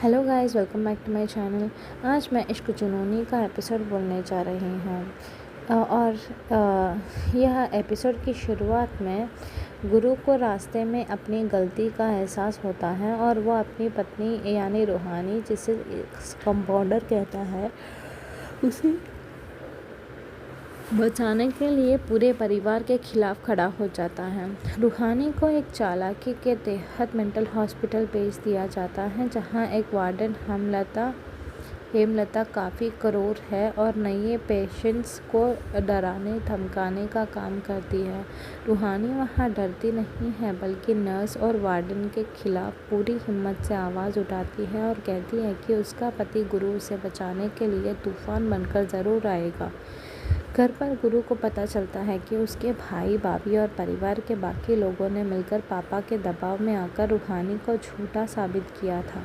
Hello guys, welcome back to my channel. आज मैं इश्क जुनूनी का एपिसोड बोलने जा रही हूँ। यह एपिसोड की शुरुआत में गुरु को रास्ते में अपनी गलती का एहसास होता है और वह अपनी पत्नी यानी रूहानी, जिसे कंपाउंडर कहता है, उसे बचाने के लिए पूरे परिवार के खिलाफ खड़ा हो जाता है। रूहानी को एक चालाकी के तहत मेंटल हॉस्पिटल भेज दिया जाता है, जहां एक वार्डन हेमलता काफ़ी क्रूर है और नए पेशेंट्स को डराने धमकाने का काम करती है। रूहानी वहां डरती नहीं है, बल्कि नर्स और वार्डन के खिलाफ पूरी हिम्मत से आवाज़ उठाती है और कहती है कि उसका पति गुरु उसे बचाने के लिए तूफान बनकर ज़रूर आएगा। घर पर गुरु को पता चलता है कि उसके भाई, भाभी और परिवार के बाकी लोगों ने मिलकर पापा के दबाव में आकर रूहानी को झूठा साबित किया था।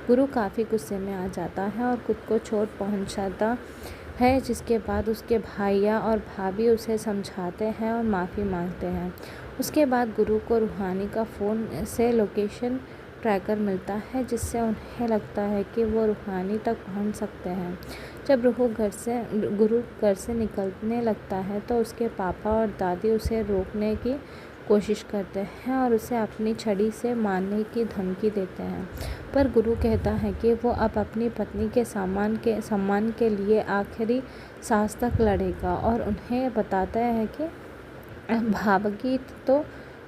गुरु काफ़ी गुस्से में आ जाता है और खुद को चोट पहुंचाता है, जिसके बाद उसके भाइया और भाभी उसे समझाते हैं और माफ़ी मांगते हैं। उसके बाद गुरु को रूहानी का फ़ोन से लोकेशन ट्रैकर मिलता है, जिससे उन्हें लगता है कि वो रूहानी तक पहुंच सकते हैं। जब गुरु घर से निकलने लगता है तो उसके पापा और दादी उसे रोकने की कोशिश करते हैं और उसे अपनी छड़ी से मारने की धमकी देते हैं, पर गुरु कहता है कि वो अब अपनी पत्नी के सम्मान के लिए आखिरी सांस तक लड़ेगा और उन्हें बताता है कि भावगी तो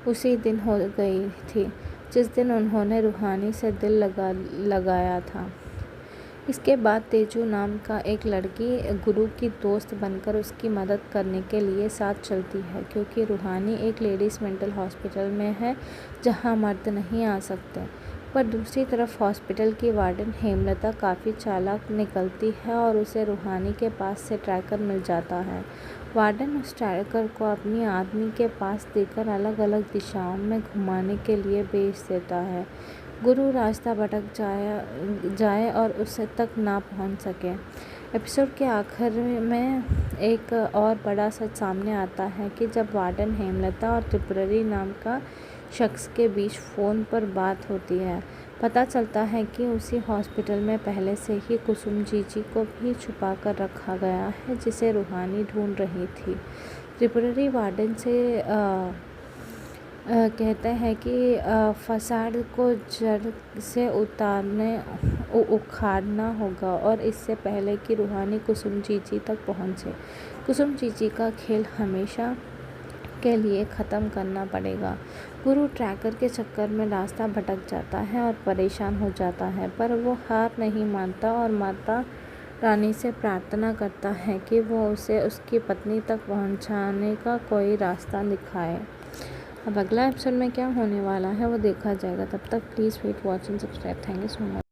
उसी दिन हो गई थी जिस दिन उन्होंने रूहानी से दिल लगाया था। इसके बाद तेजू नाम का एक लड़की गुरु की दोस्त बनकर उसकी मदद करने के लिए साथ चलती है, क्योंकि रूहानी एक लेडीज़ मेंटल हॉस्पिटल में है जहां मर्द नहीं आ सकते। पर दूसरी तरफ हॉस्पिटल की वार्डन हेमलता काफ़ी चालाक निकलती है और उसे रूहानी के पास से ट्रैकर मिल जाता है। वार्डन उस ट्रैकर को अपनी आदमी के पास देकर अलग अलग दिशाओं में घुमाने के लिए भेज देता है। गुरु रास्ता भटक जाए और उस तक ना पहुंच सके। एपिसोड के आखिर में एक और बड़ा सच सामने आता है कि जब वार्डन हेमलता और त्रिपुरी नाम का शख्स के बीच फ़ोन पर बात होती है, पता चलता है कि उसी हॉस्पिटल में पहले से ही कुसुम जीजी को भी छुपा कर रखा गया है, जिसे रूहानी ढूंढ रही थी। त्रिपुरी वार्डन से कहते हैं कि फसाद को जड़ से उखाड़ना होगा और इससे पहले कि रूहानी कुसुम जीजी तक पहुंचे, कुसुम जीजी का खेल हमेशा के लिए ख़त्म करना पड़ेगा। गुरु ट्रैकर के चक्कर में रास्ता भटक जाता है और परेशान हो जाता है, पर वो हार नहीं मानता और माता रानी से प्रार्थना करता है कि वो उसे उसकी पत्नी तक पहुंचाने का कोई रास्ता दिखाए। अब अगला एपिसोड में क्या होने वाला है वो देखा जाएगा। तब तक please wait, watch and subscribe. Thank you so much.